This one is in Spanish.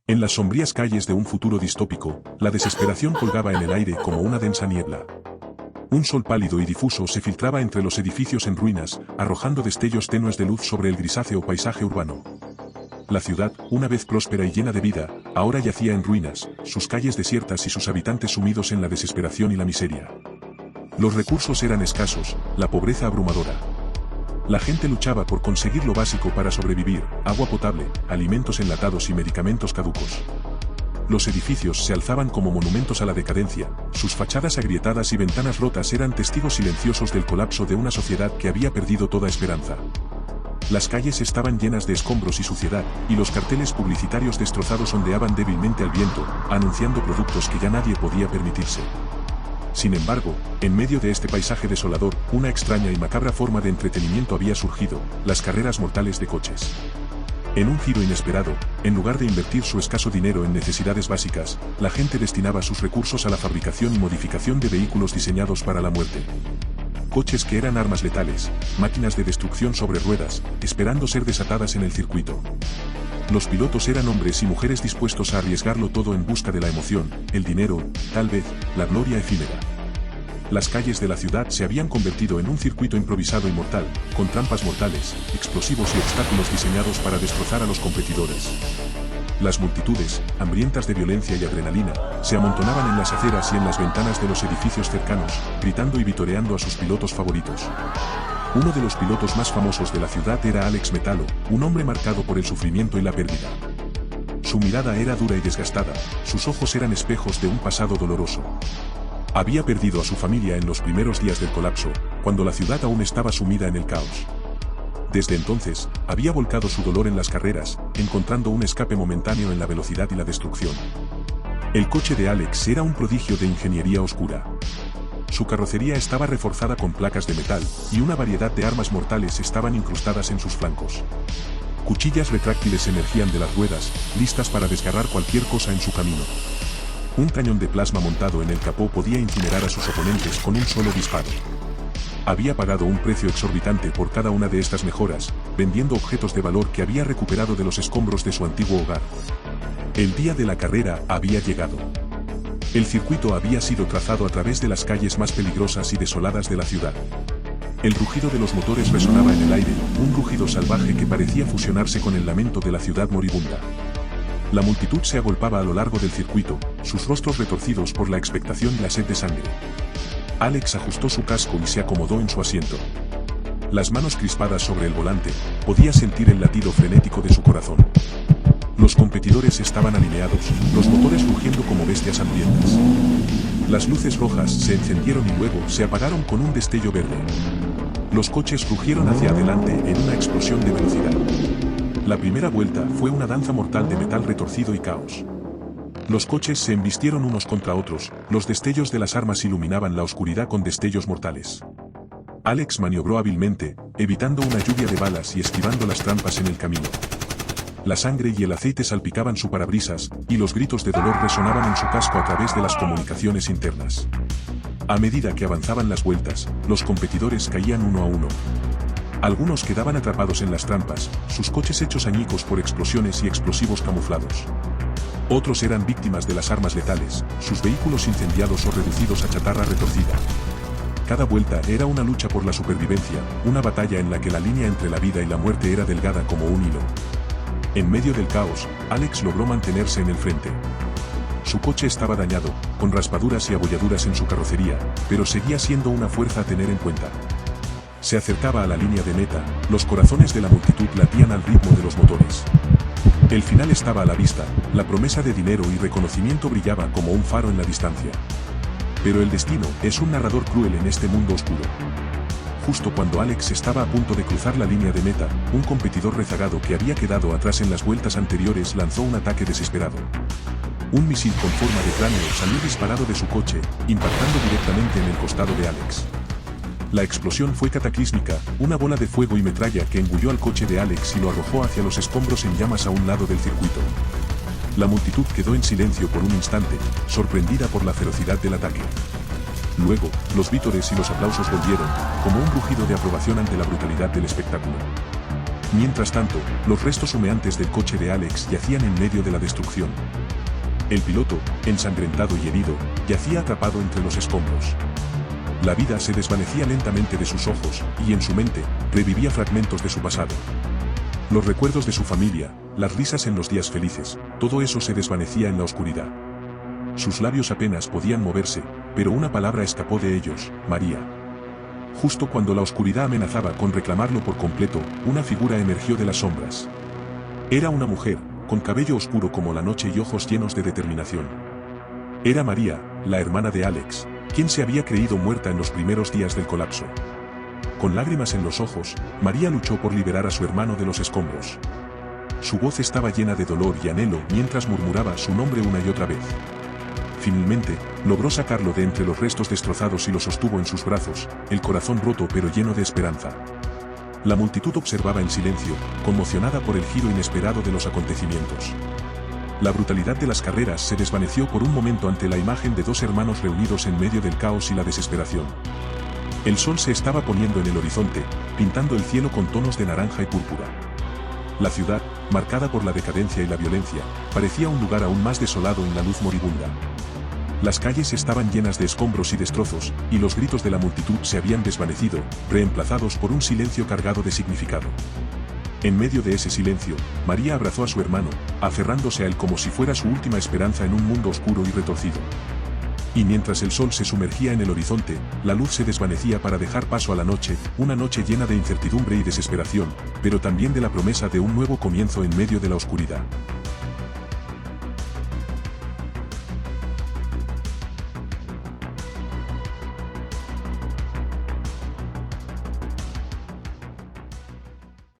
En las sombrías calles de un futuro distópico, la desesperación colgaba en el aire como una densa niebla. Un sol pálido y difuso se filtraba entre los edificios en ruinas, arrojando destellos tenues de luz sobre el grisáceo paisaje urbano. La ciudad, una vez próspera y llena de vida, ahora yacía en ruinas, sus calles desiertas y sus habitantes sumidos en la desesperación y la miseria. Los recursos eran escasos, la pobreza abrumadora. La gente luchaba por conseguir lo básico para sobrevivir: agua potable, alimentos enlatados y medicamentos caducos. Los edificios se alzaban como monumentos a la decadencia, sus fachadas agrietadas y ventanas rotas eran testigos silenciosos del colapso de una sociedad que había perdido toda esperanza. Las calles estaban llenas de escombros y suciedad, y los carteles publicitarios destrozados ondeaban débilmente al viento, anunciando productos que ya nadie podía permitirse. Sin embargo, en medio de este paisaje desolador, una extraña y macabra forma de entretenimiento había surgido: las carreras mortales de coches. En un giro inesperado, en lugar de invertir su escaso dinero en necesidades básicas, la gente destinaba sus recursos a la fabricación y modificación de vehículos diseñados para la muerte. Coches que eran armas letales, máquinas de destrucción sobre ruedas, esperando ser desatadas en el circuito. Los pilotos eran hombres y mujeres dispuestos a arriesgarlo todo en busca de la emoción, el dinero, tal vez, la gloria efímera. Las calles de la ciudad se habían convertido en un circuito improvisado y mortal, con trampas mortales, explosivos y obstáculos diseñados para destrozar a los competidores. Las multitudes, hambrientas de violencia y adrenalina, se amontonaban en las aceras y en las ventanas de los edificios cercanos, gritando y vitoreando a sus pilotos favoritos. Uno de los pilotos más famosos de la ciudad era Alex Metalo, un hombre marcado por el sufrimiento y la pérdida. Su mirada era dura y desgastada, sus ojos eran espejos de un pasado doloroso. Había perdido a su familia en los primeros días del colapso, cuando la ciudad aún estaba sumida en el caos. Desde entonces, había volcado su dolor en las carreras, encontrando un escape momentáneo en la velocidad y la destrucción. El coche de Alex era un prodigio de ingeniería oscura. Su carrocería estaba reforzada con placas de metal, y una variedad de armas mortales estaban incrustadas en sus flancos. Cuchillas retráctiles emergían de las ruedas, listas para desgarrar cualquier cosa en su camino. Un cañón de plasma montado en el capó podía incinerar a sus oponentes con un solo disparo. Había pagado un precio exorbitante por cada una de estas mejoras, vendiendo objetos de valor que había recuperado de los escombros de su antiguo hogar. El día de la carrera había llegado. El circuito había sido trazado a través de las calles más peligrosas y desoladas de la ciudad. El rugido de los motores resonaba en el aire, un rugido salvaje que parecía fusionarse con el lamento de la ciudad moribunda. La multitud se agolpaba a lo largo del circuito, sus rostros retorcidos por la expectación y la sed de sangre. Alex ajustó su casco y se acomodó en su asiento. Las manos crispadas sobre el volante, podía sentir el latido frenético de su corazón. Los competidores estaban alineados, los motores rugiendo como bestias hambrientas. Las luces rojas se encendieron y luego se apagaron con un destello verde. Los coches rugieron hacia adelante en una explosión de velocidad. La primera vuelta fue una danza mortal de metal retorcido y caos. Los coches se embistieron unos contra otros, los destellos de las armas iluminaban la oscuridad con destellos mortales. Alex maniobró hábilmente, evitando una lluvia de balas y esquivando las trampas en el camino. La sangre y el aceite salpicaban su parabrisas, y los gritos de dolor resonaban en su casco a través de las comunicaciones internas. A medida que avanzaban las vueltas, los competidores caían uno a uno. Algunos quedaban atrapados en las trampas, sus coches hechos añicos por explosiones y explosivos camuflados. Otros eran víctimas de las armas letales, sus vehículos incendiados o reducidos a chatarra retorcida. Cada vuelta era una lucha por la supervivencia, una batalla en la que la línea entre la vida y la muerte era delgada como un hilo. En medio del caos, Alex logró mantenerse en el frente. Su coche estaba dañado, con raspaduras y abolladuras en su carrocería, pero seguía siendo una fuerza a tener en cuenta. Se acercaba a la línea de meta, los corazones de la multitud latían al ritmo de los motores. El final estaba a la vista, la promesa de dinero y reconocimiento brillaba como un faro en la distancia. Pero el destino es un narrador cruel en este mundo oscuro. Justo cuando Alex estaba a punto de cruzar la línea de meta, un competidor rezagado que había quedado atrás en las vueltas anteriores lanzó un ataque desesperado. Un misil con forma de cráneo salió disparado de su coche, impactando directamente en el costado de Alex. La explosión fue cataclísmica, una bola de fuego y metralla que engulló al coche de Alex y lo arrojó hacia los escombros en llamas a un lado del circuito. La multitud quedó en silencio por un instante, sorprendida por la ferocidad del ataque. Luego, los vítores y los aplausos volvieron, como un rugido de aprobación ante la brutalidad del espectáculo. Mientras tanto, los restos humeantes del coche de Alex yacían en medio de la destrucción. El piloto, ensangrentado y herido, yacía atrapado entre los escombros. La vida se desvanecía lentamente de sus ojos, y en su mente, revivía fragmentos de su pasado. Los recuerdos de su familia, las risas en los días felices, todo eso se desvanecía en la oscuridad. Sus labios apenas podían moverse, pero una palabra escapó de ellos: María. Justo cuando la oscuridad amenazaba con reclamarlo por completo, una figura emergió de las sombras. Era una mujer, con cabello oscuro como la noche y ojos llenos de determinación. Era María, la hermana de Alex, quien se había creído muerta en los primeros días del colapso. Con lágrimas en los ojos, María luchó por liberar a su hermano de los escombros. Su voz estaba llena de dolor y anhelo mientras murmuraba su nombre una y otra vez. Finalmente, logró sacarlo de entre los restos destrozados y lo sostuvo en sus brazos, el corazón roto pero lleno de esperanza. La multitud observaba en silencio, conmocionada por el giro inesperado de los acontecimientos. La brutalidad de las carreras se desvaneció por un momento ante la imagen de dos hermanos reunidos en medio del caos y la desesperación. El sol se estaba poniendo en el horizonte, pintando el cielo con tonos de naranja y púrpura. La ciudad, marcada por la decadencia y la violencia, parecía un lugar aún más desolado en la luz moribunda. Las calles estaban llenas de escombros y destrozos, y los gritos de la multitud se habían desvanecido, reemplazados por un silencio cargado de significado. En medio de ese silencio, María abrazó a su hermano, aferrándose a él como si fuera su última esperanza en un mundo oscuro y retorcido. Y mientras el sol se sumergía en el horizonte, la luz se desvanecía para dejar paso a la noche, una noche llena de incertidumbre y desesperación, pero también de la promesa de un nuevo comienzo en medio de la oscuridad.